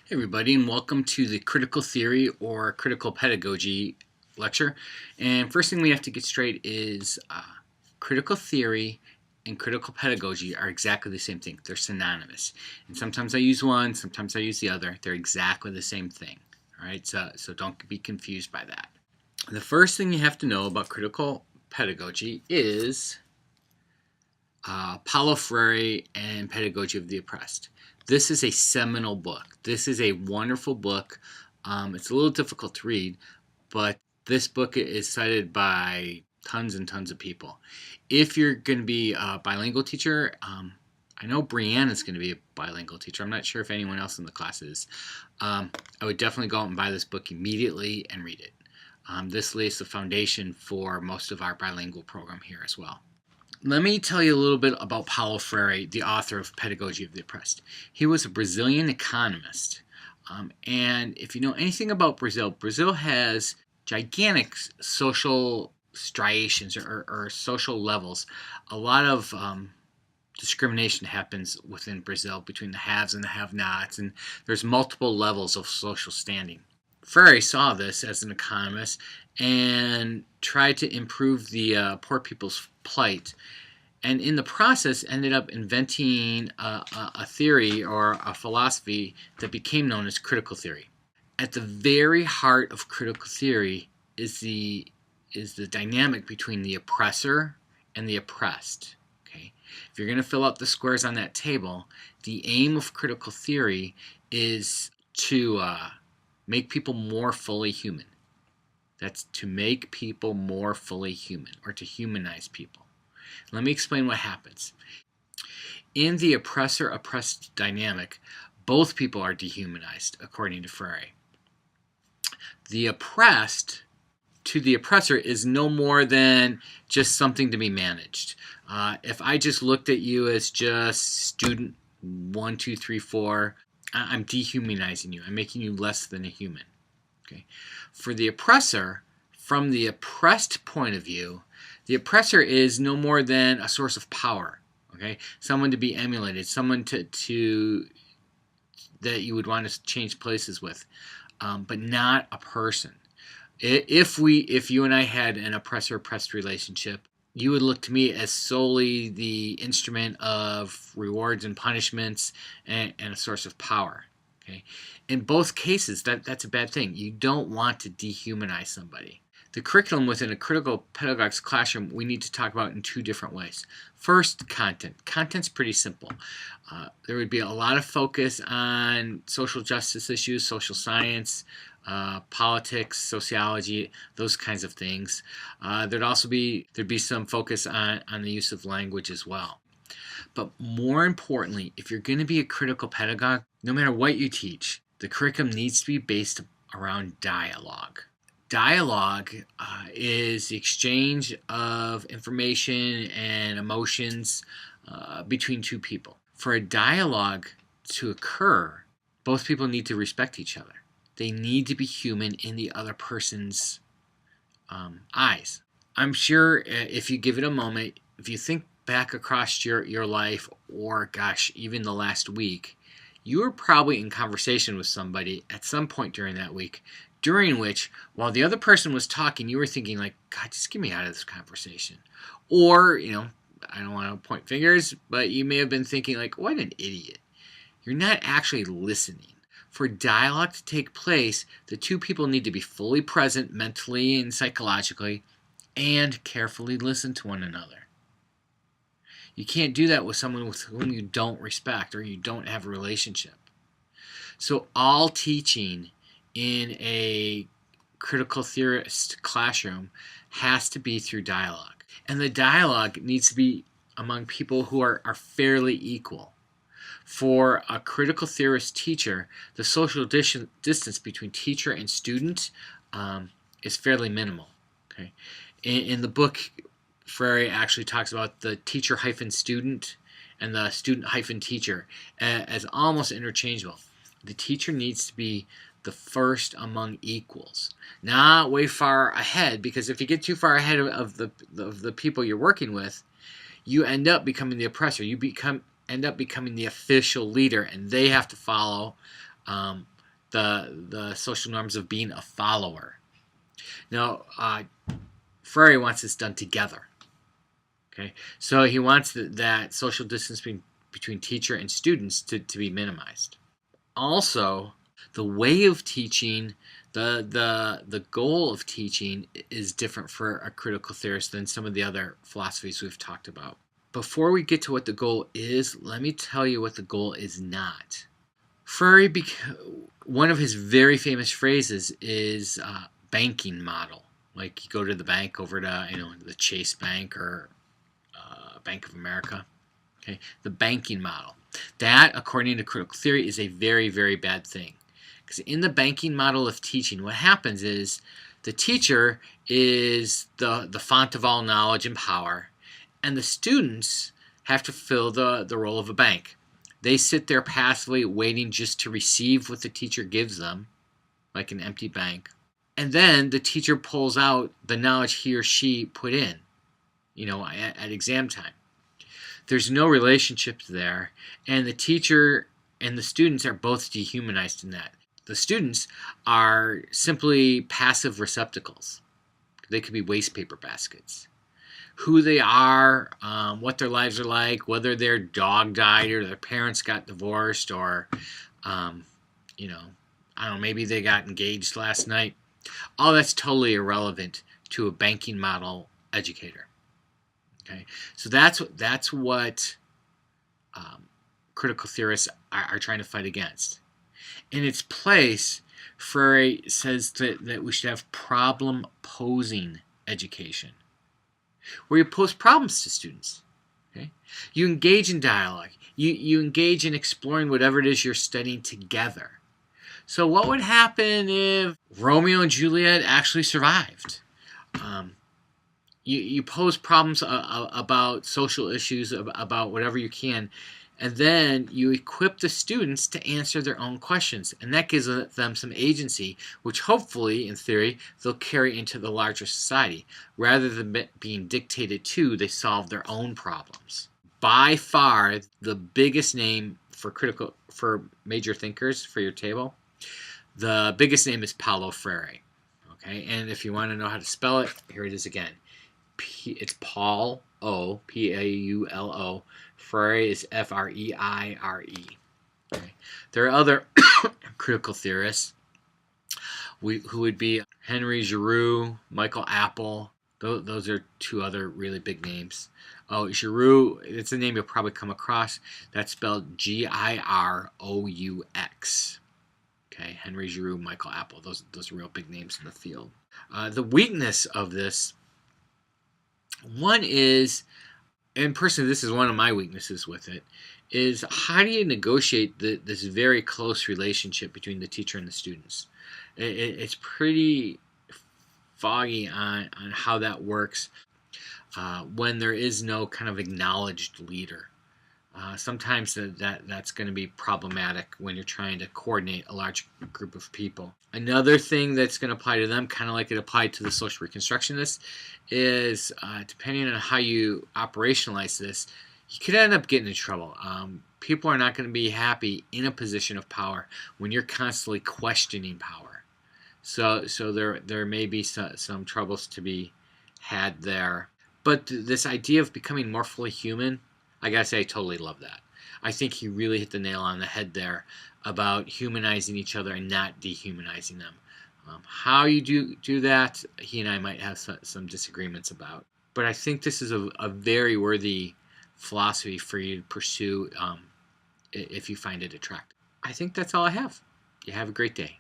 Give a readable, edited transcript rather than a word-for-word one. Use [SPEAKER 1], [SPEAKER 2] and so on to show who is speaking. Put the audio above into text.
[SPEAKER 1] Hey everybody, and welcome to the critical theory or critical pedagogy lecture. And first thing we have to get straight is critical theory and critical pedagogy are exactly the same thing. They're synonymous. And sometimes I use one, sometimes I use the other. They're exactly the same thing. All right, so don't be confused by that. The first thing you have to know about critical pedagogy is Paulo Freire and Pedagogy of the Oppressed. This is a seminal book. This is a wonderful book. It's a little difficult to read, but this book is cited by tons and tons of people. If you're going to be a bilingual teacher, I know Brianne is going to be a bilingual teacher. I'm not sure if anyone else in the class is. I would definitely go out and buy this book immediately and read it. This lays the foundation for most of our bilingual program here as well. Let me tell you a little bit about Paulo Freire, the author of Pedagogy of the Oppressed. He was a Brazilian economist. And if you know anything about Brazil, Brazil has gigantic social striations or social levels. A lot of discrimination happens within Brazil between the haves and the have-nots, and there's multiple levels of social standing. Freire saw this as an economist and tried to improve the poor people's plight, and in the process ended up inventing a theory or a philosophy that became known as critical theory. At the very heart of critical theory is the dynamic between the oppressor and the oppressed. Okay? If you're going to fill out the squares on that table, the aim of critical theory is to make people more fully human. That's to make people more fully human, or to humanize people. Let me explain what happens. In the oppressor-oppressed dynamic, both people are dehumanized, according to Freire. The oppressed to the oppressor is no more than just something to be managed. If I just looked at you as just student 1, 2, 3, 4, I'm dehumanizing you. I'm making you less than a human. Okay. For the oppressor, from the oppressed point of view, the oppressor is no more than a source of power. Okay, someone to be emulated, someone to that you would want to change places with, but not a person. If you and I had an oppressor-oppressed relationship, you would look to me as solely the instrument of rewards and punishments and a source of power. Okay, in both cases, that's a bad thing. You don't want to dehumanize somebody. The curriculum within a critical pedagogics classroom we need to talk about in two different ways. First, content. Content's pretty simple. There would be a lot of focus on social justice issues, social science, politics, sociology, those kinds of things. There'd be some focus on the use of language as well. But more importantly, if you're going to be a critical pedagogue, no matter what you teach, the curriculum needs to be based around dialogue. Dialogue is the exchange of information and emotions between two people. For a dialogue to occur, both people need to respect each other. They need to be human in the other person's eyes. I'm sure if you give it a moment, if you think back across your life, or gosh, even the last week, you were probably in conversation with somebody at some point during that week, during which, while the other person was talking, you were thinking like, God, just get me out of this conversation. Or, I don't want to point fingers, but you may have been thinking like, what an idiot. You're not actually listening. For dialogue to take place, the two people need to be fully present mentally and psychologically and carefully listen to one another. You can't do that with someone with whom you don't respect or you don't have a relationship. So all teaching in a critical theorist classroom has to be through dialogue. And the dialogue needs to be among people who are fairly equal. For a critical theorist teacher, the social distance between teacher and student is fairly minimal. Okay? In the book, Freire actually talks about the teacher-student and the student-teacher as almost interchangeable. The teacher needs to be the first among equals, not way far ahead, because if you get too far ahead of the people you're working with, you end up becoming the oppressor. You end up becoming the official leader, and they have to follow the social norms of being a follower. Now, Freire wants this done together. Okay, so he wants that social distance between teacher and students to be minimized. Also, the way of teaching, the goal of teaching is different for a critical theorist than some of the other philosophies we've talked about. Before we get to what the goal is, let me tell you what the goal is not. Freire, one of his very famous phrases is banking model. Like you go to the bank over to the Chase Bank or Bank of America. Okay, the banking model. That, according to critical theory, is a very, very bad thing. Because in the banking model of teaching, what happens is the teacher is the font of all knowledge and power, and the students have to fill the role of a bank. They sit there passively waiting just to receive what the teacher gives them, like an empty bank. And then the teacher pulls out the knowledge he or she put in, at exam time. There's no relationship there, and the teacher and the students are both dehumanized in that. The students are simply passive receptacles. They could be waste paper baskets. Who they are, what their lives are like, whether their dog died or their parents got divorced or, I don't know, maybe they got engaged last night. All that's totally irrelevant to a banking model educator. Okay, so that's what critical theorists are trying to fight against. In its place, Freire says that we should have problem-posing education, where you pose problems to students. Okay, you engage in dialogue. You engage in exploring whatever it is you're studying together. So what would happen if Romeo and Juliet actually survived? You pose problems about social issues, about whatever you can, and then you equip the students to answer their own questions. And that gives them some agency, which hopefully, in theory, they'll carry into the larger society. Rather than being dictated to, they solve their own problems. By far, the biggest name for major thinkers for your table, the biggest name is Paulo Freire. Okay, and if you want to know how to spell it, here it is again. It's Paul O, Paulo. Freire is Freire. Okay. There are other critical theorists who would be Henry Giroux, Michael Apple. Those are two other really big names. Oh, Giroux, it's a name you'll probably come across. That's spelled Giroux. Okay, Henry Giroux, Michael Apple. Those are real big names in the field. The weakness of this, one is, and personally this is one of my weaknesses with it, is how do you negotiate this very close relationship between the teacher and the students? It's pretty foggy on how that works when there is no kind of acknowledged leader. Sometimes that's going to be problematic when you're trying to coordinate a large group of people. Another thing that's going to apply to them, kind of like it applied to the social reconstructionists, is depending on how you operationalize this, you could end up getting in trouble. People are not going to be happy in a position of power when you're constantly questioning power. So there may be some troubles to be had there. But this idea of becoming more fully human, I gotta say, I totally love that. I think he really hit the nail on the head there about humanizing each other and not dehumanizing them. How you do that, he and I might have some disagreements about. But I think this is a very worthy philosophy for you to pursue if you find it attractive. I think that's all I have. You have a great day.